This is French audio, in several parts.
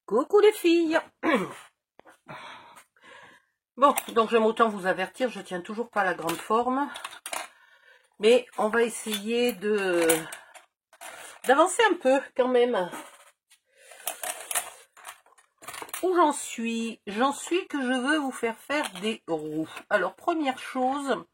Coucou les filles. Bon, donc j'aime autant vous avertir, je tiens toujours pas la grande forme. Mais on va essayer d'avancer un peu quand même. Où j'en suis? J'en suis que je veux vous faire des roues. Alors première chose,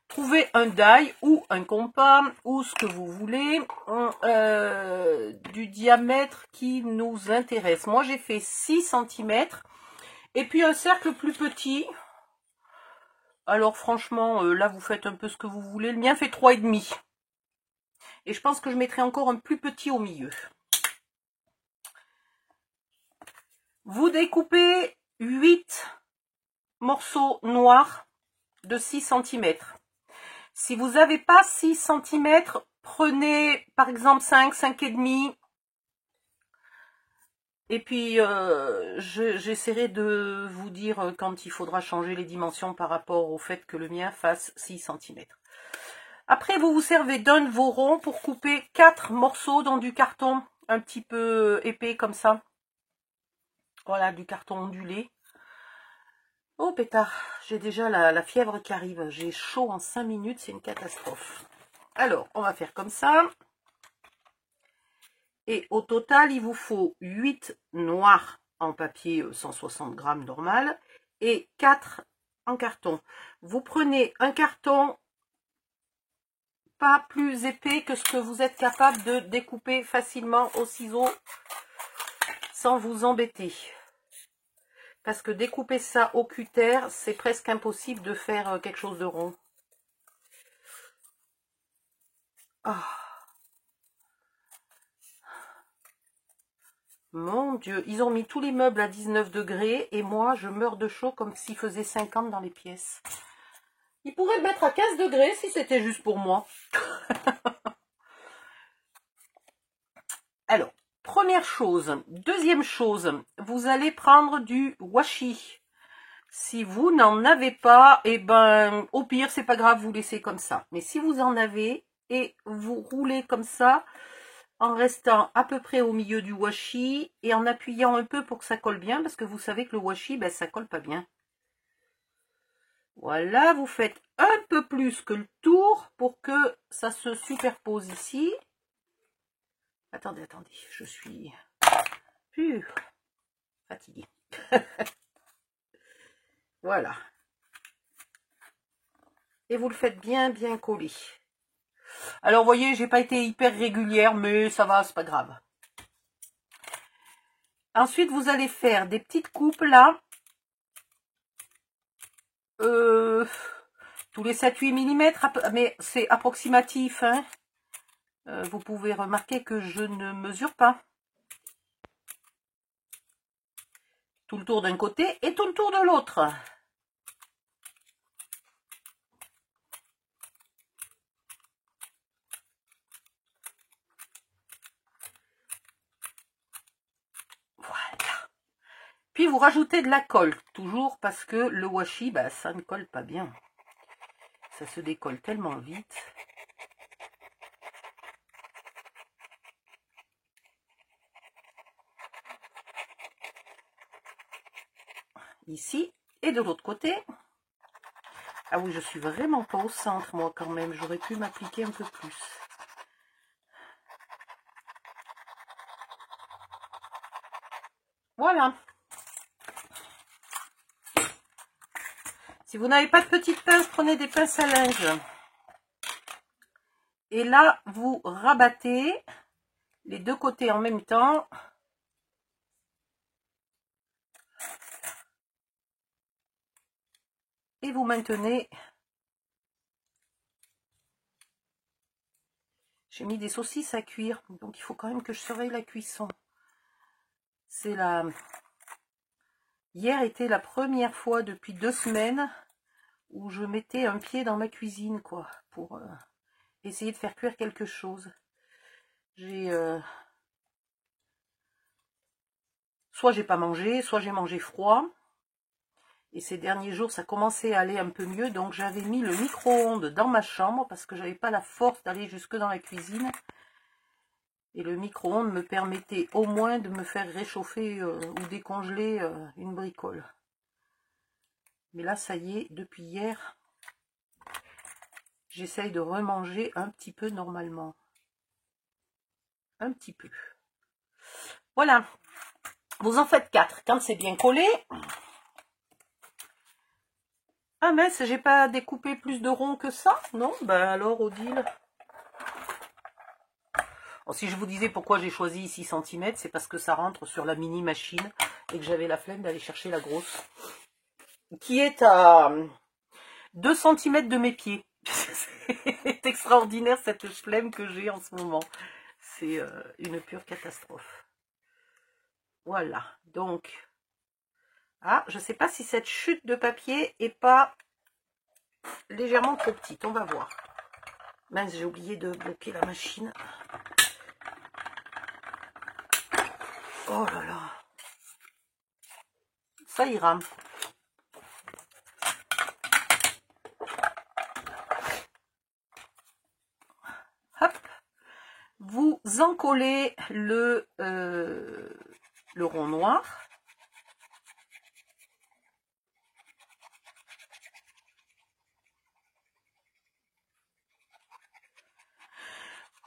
trouvez un die ou un compas ou ce que vous voulez du diamètre qui nous intéresse. Moi j'ai fait 6 cm et puis un cercle plus petit. Alors franchement, là vous faites un peu ce que vous voulez. Le mien fait 3,5. Et je pense que je mettrai encore un plus petit au milieu. Vous découpez 8 morceaux noirs de 6 cm. Si vous n'avez pas 6 cm, prenez par exemple 5, 5,5. Et puis j'essaierai de vous dire quand il faudra changer les dimensions par rapport au fait que le mien fasse 6 cm. Après, vous vous servez d'un de vos ronds pour couper 4 morceaux dans du carton un petit peu épais comme ça. Voilà, du carton ondulé. Oh pétard, j'ai déjà la fièvre qui arrive. J'ai chaud en 5 minutes, c'est une catastrophe. Alors, on va faire comme ça. Et au total, il vous faut 8 noirs en papier 160 grammes normal et 4 en carton. Vous prenez un carton pas plus épais que ce que vous êtes capable de découper facilement au ciseau sans vous embêter. Parce que découper ça au cutter, c'est presque impossible de faire quelque chose de rond. Oh. Mon Dieu, ils ont mis tous les meubles à 19 degrés et moi je meurs de chaud comme s'il faisait 50 dans les pièces. Ils pourraient le mettre à 15 degrés si c'était juste pour moi. Alors, première chose. Deuxième chose, vous allez prendre du washi. Si vous n'en avez pas, eh ben, au pire, c'est pas grave, vous laissez comme ça. Mais si vous en avez, et vous roulez comme ça, en restant à peu près au milieu du washi, et en appuyant un peu pour que ça colle bien, parce que vous savez que le washi, ben, ça colle pas bien. Voilà, vous faites un peu plus que le tour pour que ça se superpose ici. Attendez, je suis plus fatiguée. Voilà. Et vous le faites bien coller. Alors, vous voyez, j'ai pas été hyper régulière, mais ça va, c'est pas grave. Ensuite, vous allez faire des petites coupes là. Tous les 7-8 mm, mais c'est approximatif. Hein. Vous pouvez remarquer que je ne mesure pas. Tout le tour d'un côté et tout le tour de l'autre. Voilà. Puis vous rajoutez de la colle, toujours parce que le washi, bah, ça ne colle pas bien. Ça se décolle tellement vite. Ici et de l'autre côté. Ah oui, je suis vraiment pas au centre, moi, quand même. J'aurais pu m'appliquer un peu plus. Voilà. Si vous n'avez pas de petites pinces, prenez des pinces à linge. Et là, vous rabattez les deux côtés en même temps. Et vous maintenez. J'ai mis des saucisses à cuire, donc il faut quand même que je surveille la cuisson. C'est la... Hier était la première fois depuis 2 semaines où je mettais un pied dans ma cuisine, quoi, pour essayer de faire cuire quelque chose. Soit j'ai pas mangé, soit j'ai mangé froid. Et ces derniers jours, ça commençait à aller un peu mieux. Donc j'avais mis le micro-ondes dans ma chambre parce que j'avais pas la force d'aller jusque dans la cuisine. Et le micro-ondes me permettait au moins de me faire réchauffer ou décongeler une bricole. Mais là, ça y est, depuis hier, j'essaye de remanger un petit peu normalement. Un petit peu. Voilà. Vous en faites 4. Quand c'est bien collé. Ah mince, j'ai pas découpé plus de ronds que ça? Non? Ben alors, Odile. Bon, si je vous disais pourquoi j'ai choisi 6 cm, c'est parce que ça rentre sur la mini machine et que j'avais la flemme d'aller chercher la grosse. Qui est à 2 cm de mes pieds. C'est extraordinaire cette flemme que j'ai en ce moment. C'est une pure catastrophe. Voilà, donc... Ah, je ne sais pas si cette chute de papier est pas légèrement trop petite. On va voir. Mince, j'ai oublié de bloquer la machine. Oh là là. Ça ira. Hop. Vous encollez le rond noir.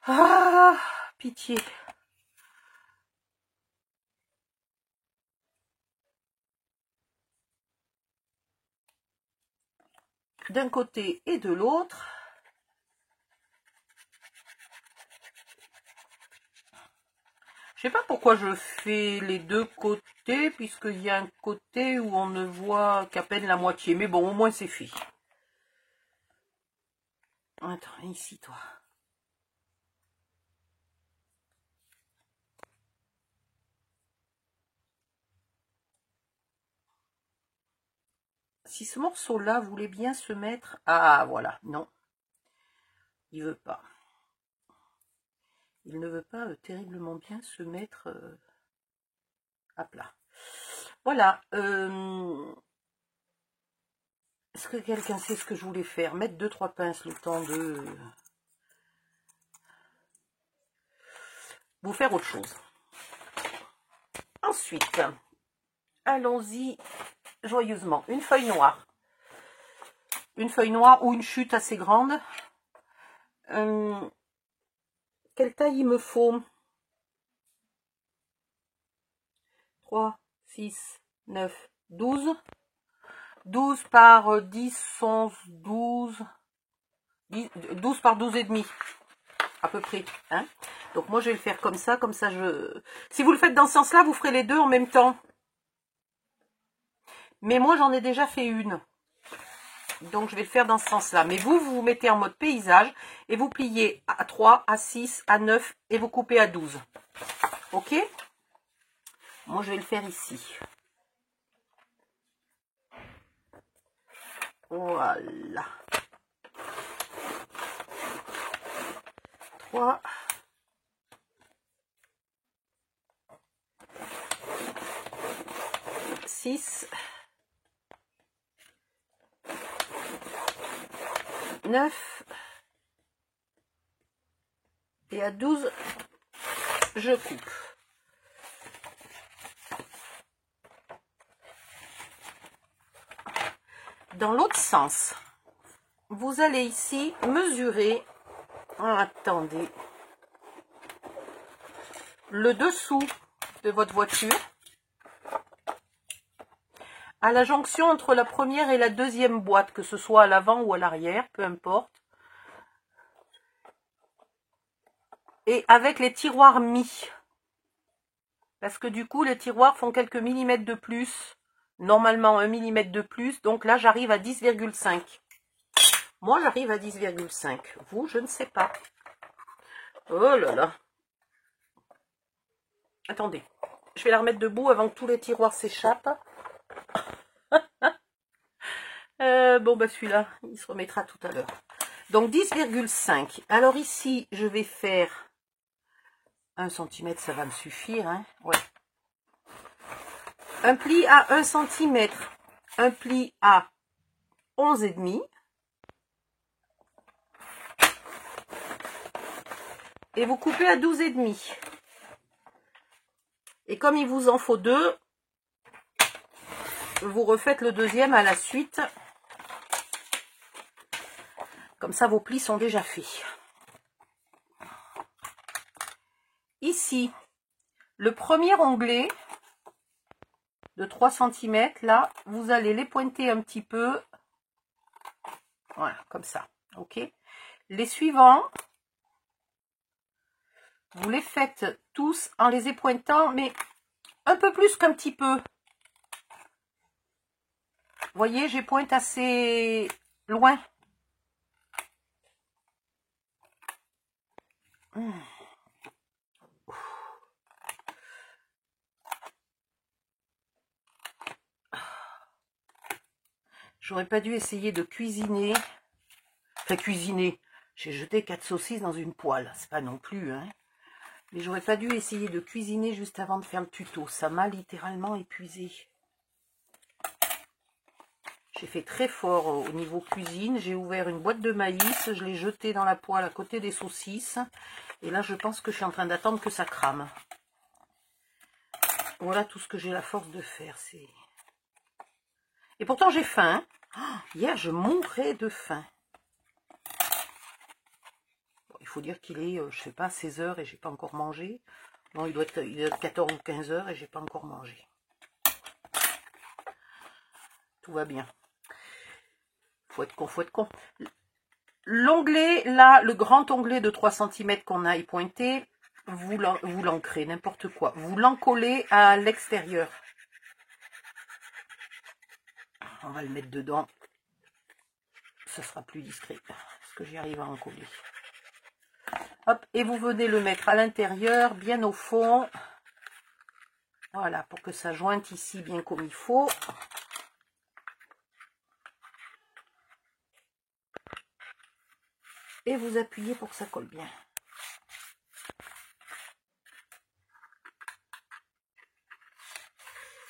Ah, pitié. D'un côté et de l'autre. Je sais pas pourquoi je fais les deux côtés, puisqu'il y a un côté où on ne voit qu'à peine la moitié. Mais bon, au moins c'est fait. Attends, ici, toi. Si ce morceau-là voulait bien se mettre... Ah, voilà, non. Il veut pas. Il ne veut pas terriblement bien se mettre à plat. Voilà. Est-ce que quelqu'un sait ce que je voulais faire? Mettre 2-3 pinces le temps de... vous faire autre chose. Ensuite, allons-y joyeusement. Une feuille noire. Une feuille noire ou une chute assez grande. Quelle taille il me faut? 3, 6, 9, 12. 12 par 10, 11, 12. 12 par 12 et demi. À peu près. Hein. Donc moi je vais le faire comme ça je... Si vous le faites dans ce sens-là, vous ferez les deux en même temps. Mais moi j'en ai déjà fait une. Donc je vais le faire dans ce sens-là. Mais vous vous mettez en mode paysage et vous pliez à 3, à 6, à 9 et vous coupez à 12. Ok? Moi je vais le faire ici. Voilà. 3. 6. 9. Et à 12, je coupe. Dans l'autre sens, vous allez ici mesurer, attendez, le dessous de votre voiture à la jonction entre la première et la deuxième boîte, que ce soit à l'avant ou à l'arrière, peu importe. Et avec les tiroirs mis. Parce que du coup, les tiroirs font quelques millimètres de plus. Normalement, 1 mm de plus. Donc là, j'arrive à 10,5. Moi, j'arrive à 10,5. Vous, je ne sais pas. Oh là là. Attendez. Je vais la remettre debout avant que tous les tiroirs s'échappent. Bon, bah celui-là, il se remettra tout à l'heure. Donc 10,5. Alors ici, je vais faire 1 cm, ça va me suffire. Hein, ouais. Un pli à 1 cm. Un pli à 11,5. et vous coupez à 12,5. Et comme il vous en faut 2, vous refaites le deuxième à la suite. Comme ça, vos plis sont déjà faits. Ici, le premier onglet de 3 cm, là, vous allez les pointer un petit peu. Voilà, comme ça. Ok. Les suivants, vous les faites tous en les épointant, mais un peu plus qu'un petit peu. Vous voyez, j'ai pointe assez loin. J'aurais pas dû essayer de cuisiner. Enfin, cuisiner. J'ai jeté 4 saucisses dans une poêle. C'est pas non plus, hein. Mais j'aurais pas dû essayer de cuisiner juste avant de faire le tuto. Ça m'a littéralement épuisé. J'ai fait très fort au niveau cuisine. J'ai ouvert une boîte de maïs. Je l'ai jeté dans la poêle à côté des saucisses. Et là, je pense que je suis en train d'attendre que ça crame. Voilà tout ce que j'ai la force de faire. Et pourtant, j'ai faim. Oh, hier, je mourais de faim. Bon, il faut dire qu'il est, je sais pas, 16 h et j'ai pas encore mangé. Non, il doit être 14 ou 15 h et j'ai pas encore mangé. Tout va bien. Faut être con. L'onglet, là, le grand onglet de 3 cm qu'on a pointé, vous l'ancrez, n'importe quoi. Vous l'encollez à l'extérieur. On va le mettre dedans. Ça sera plus discret. Est-ce que j'y arrive à encoller? Hop, et vous venez le mettre à l'intérieur, bien au fond. Voilà, pour que ça jointe ici bien comme il faut. Et vous appuyez pour que ça colle bien.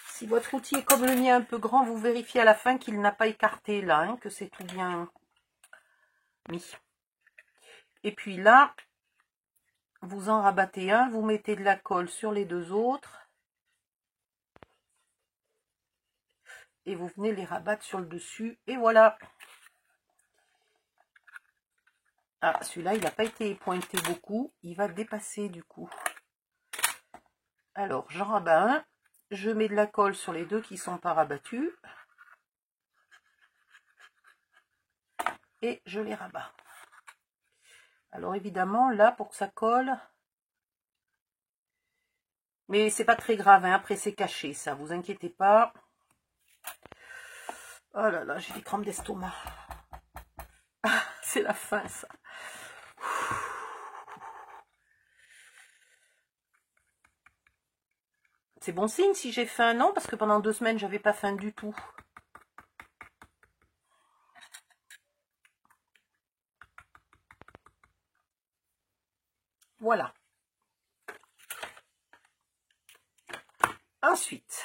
Si votre outil est comme le mien un peu grand, vous vérifiez à la fin qu'il n'a pas écarté là, hein, que c'est tout bien mis. Et puis là, vous en rabattez un, vous mettez de la colle sur les deux autres. Et vous venez les rabattre sur le dessus. Et voilà. Ah, celui-là, il n'a pas été pointé beaucoup. Il va dépasser du coup. Alors, j'en rabats un. Je mets de la colle sur les deux qui ne sont pas rabattus. Et je les rabats. Alors évidemment, là, pour que ça colle... Mais c'est pas très grave, hein. Après c'est caché, ça, vous inquiétez pas. Oh là là, j'ai des crampes d'estomac. Ah, c'est la fin, ça. C'est bon signe si j'ai faim, non? Parce que pendant 2 semaines, j'avais pas faim du tout. Voilà. Ensuite,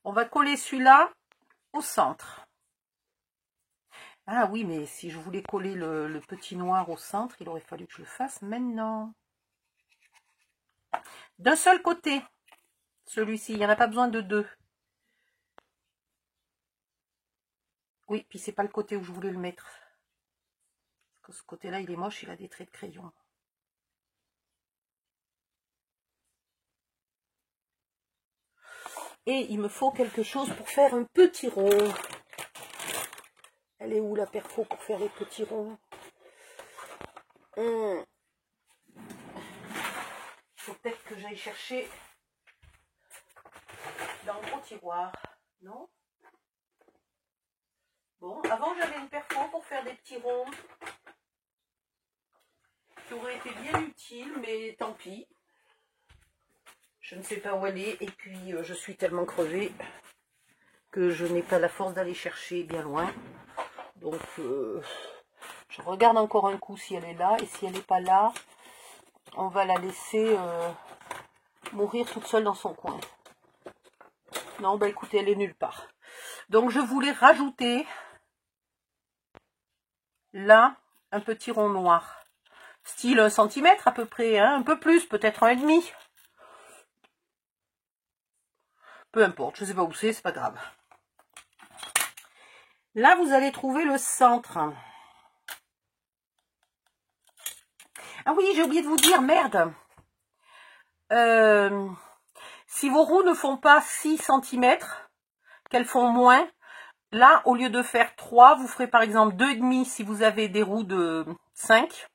on va coller celui-là au centre. Ah oui, mais si je voulais coller le petit noir au centre, il aurait fallu que je le fasse maintenant. D'un seul côté, celui-ci, il n'y en a pas besoin de 2. Oui, puis c'est pas le côté où je voulais le mettre. Parce que ce côté-là, il est moche, il a des traits de crayon. Et il me faut quelque chose pour faire un petit rond. Elle est où la perfo pour faire les petits ronds? Il faut peut-être que j'aille chercher dans le gros tiroir. Non? Bon, avant j'avais une perfo pour faire des petits ronds. Qui aurait été bien utile, mais tant pis. Je ne sais pas où elle est. Et puis je suis tellement crevée que je n'ai pas la force d'aller chercher bien loin. Donc je regarde encore un coup si elle est là. Et si elle n'est pas là, on va la laisser mourir toute seule dans son coin. Non, bah écoutez, elle est nulle part. Donc je voulais rajouter là un petit rond noir. style 1 cm à peu près, hein, un peu plus, peut-être 1,5. Peu importe, je sais pas où c'est pas grave. Là, vous allez trouver le centre. Ah oui, j'ai oublié de vous dire, merde. Si vos roues ne font pas 6 cm, qu'elles font moins, là, au lieu de faire 3, vous ferez par exemple 2,5 si vous avez des roues de 5.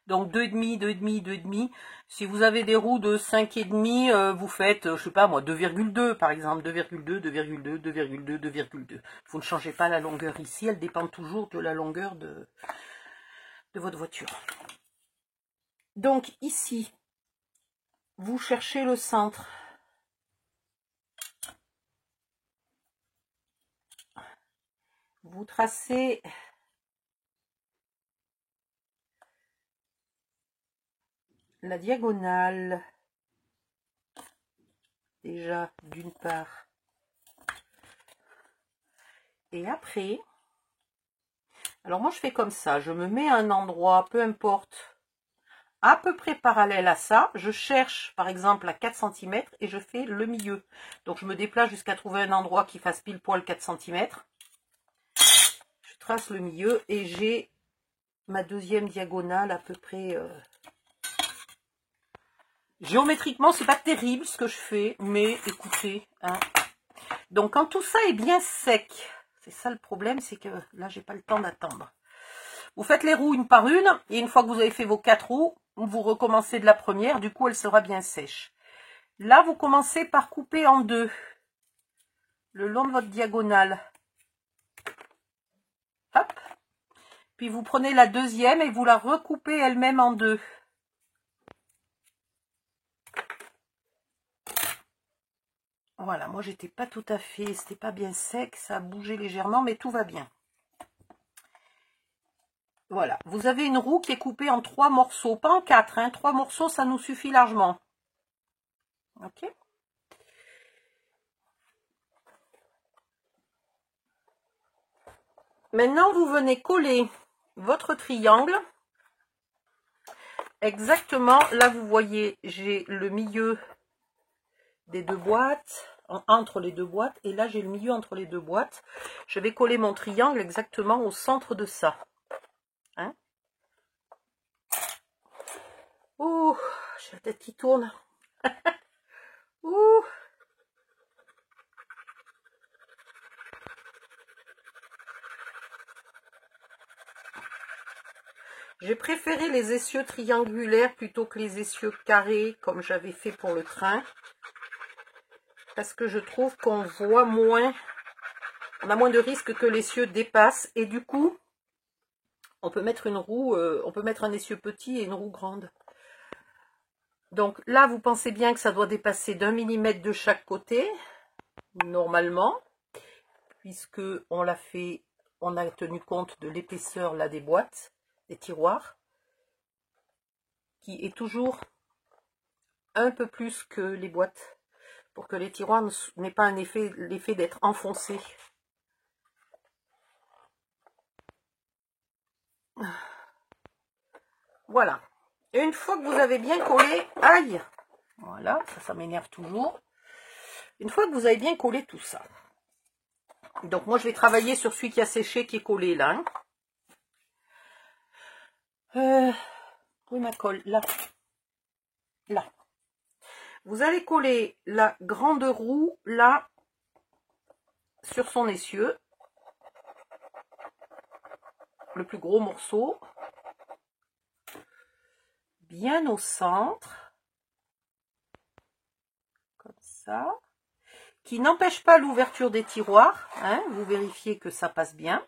Donc 2,5, 2,5, 2,5. Si vous avez des roues de 5,5, vous faites, je sais pas moi, 2,2 par exemple. 2,2, 2,2, 2,2, 2,2. Vous ne changez pas la longueur ici, elle dépend toujours de la longueur de votre voiture. Donc ici, vous cherchez le centre. Vous tracez la diagonale, déjà d'une part. Et après, alors moi je fais comme ça, je me mets à un endroit, peu importe, à peu près parallèle à ça, je cherche par exemple à 4 cm et je fais le milieu. Donc je me déplace jusqu'à trouver un endroit qui fasse pile poil 4 cm. Je trace le milieu et j'ai ma deuxième diagonale à peu près... Géométriquement, c'est pas terrible ce que je fais, mais écoutez, hein. Donc quand tout ça est bien sec, c'est ça le problème, c'est que là j'ai pas le temps d'attendre. Vous faites les roues une par une, et une fois que vous avez fait vos 4 roues, vous recommencez de la première, du coup elle sera bien sèche. Là vous commencez par couper en deux, le long de votre diagonale. Hop. Puis vous prenez la deuxième et vous la recoupez elle-même en deux. Voilà, moi j'étais pas tout à fait, c'était pas bien sec, ça a bougé légèrement, mais tout va bien. Voilà, vous avez une roue qui est coupée en 3 morceaux, pas en 4, hein, 3 morceaux ça nous suffit largement. Ok. Maintenant vous venez coller votre triangle. Exactement, là vous voyez, j'ai le milieu des deux boîtes, entre les deux boîtes, et là j'ai le milieu entre les deux boîtes. Je vais coller mon triangle exactement au centre de ça. Hein? Ouh, j'ai la tête qui tourne. Ouh. J'ai préféré les essieux triangulaires plutôt que les essieux carrés, comme j'avais fait pour le train. Parce que je trouve qu'on voit moins, on a moins de risque que l'essieu dépasse. Et du coup, on peut mettre une roue, on peut mettre un essieu petit et une roue grande. Donc là, vous pensez bien que ça doit dépasser d'1 millimètre de chaque côté, normalement, puisque on l'a fait, on a tenu compte de l'épaisseur là des boîtes, des tiroirs, qui est toujours un peu plus que les boîtes, pour que les tiroirs n'aient pas un effet, l'effet d'être enfoncés. Voilà. Et une fois que vous avez bien collé, aïe, voilà, ça m'énerve toujours. Une fois que vous avez bien collé tout ça, donc moi je vais travailler sur celui qui a séché, qui est collé là. Oui, ma colle, là. Là. Vous allez coller la grande roue là sur son essieu. Le plus gros morceau. Bien au centre. Comme ça. Qui n'empêche pas l'ouverture des tiroirs. Hein, vous vérifiez que ça passe bien.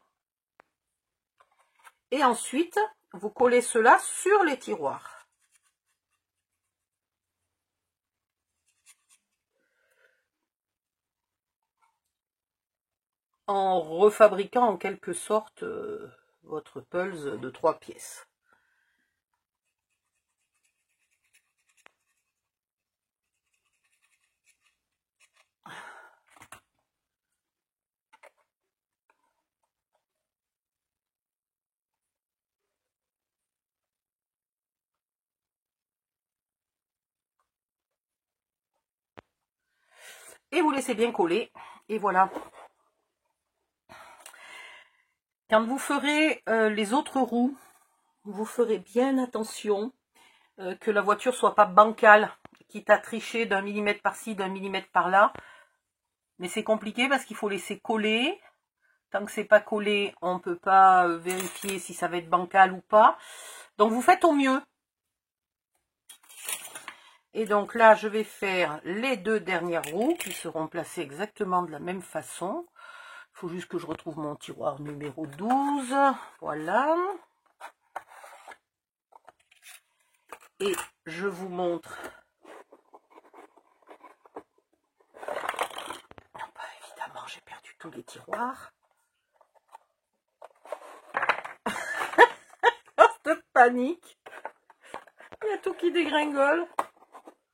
Et ensuite, vous collez cela sur les tiroirs. En refabriquant en quelque sorte votre pulse de 3 pièces. et vous laissez bien coller. Et voilà. Quand vous ferez les autres roues, vous ferez bien attention que la voiture soit pas bancale, quitte à tricher d'un millimètre par-ci, d'un millimètre par-là. Mais c'est compliqué parce qu'il faut laisser coller. Tant que c'est pas collé, on ne peut pas vérifier si ça va être bancal ou pas. Donc vous faites au mieux. Et donc là, je vais faire les 2 dernières roues qui seront placées exactement de la même façon. Il faut juste que je retrouve mon tiroir numéro 12. Voilà. Et je vous montre. Bah, évidemment, j'ai perdu tous les tiroirs. De panique. Il y a tout qui dégringole.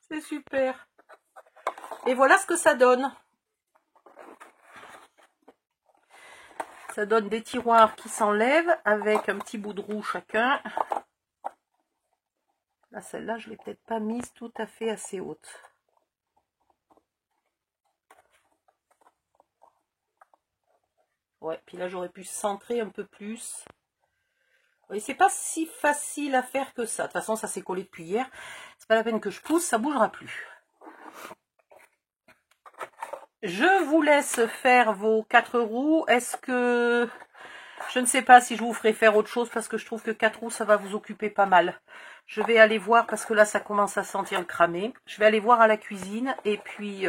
C'est super. Et voilà ce que ça donne. Ça donne des tiroirs qui s'enlèvent avec un petit bout de roue chacun. Là, celle-là, je ne l'ai peut-être pas mise tout à fait assez haute. Ouais, puis là, j'aurais pu centrer un peu plus. Oui, c'est pas si facile à faire que ça. De toute façon, ça s'est collé depuis hier. C'est pas la peine que je pousse, ça bougera plus. Je vous laisse faire vos 4 roues. Est-ce que... Je ne sais pas si je vous ferai faire autre chose parce que je trouve que 4 roues, ça va vous occuper pas mal. Je vais aller voir parce que là, ça commence à sentir le cramé. Je vais aller voir à la cuisine et puis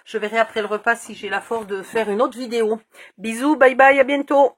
je verrai après le repas si j'ai la force de faire une autre vidéo. Bisous, bye bye, à bientôt.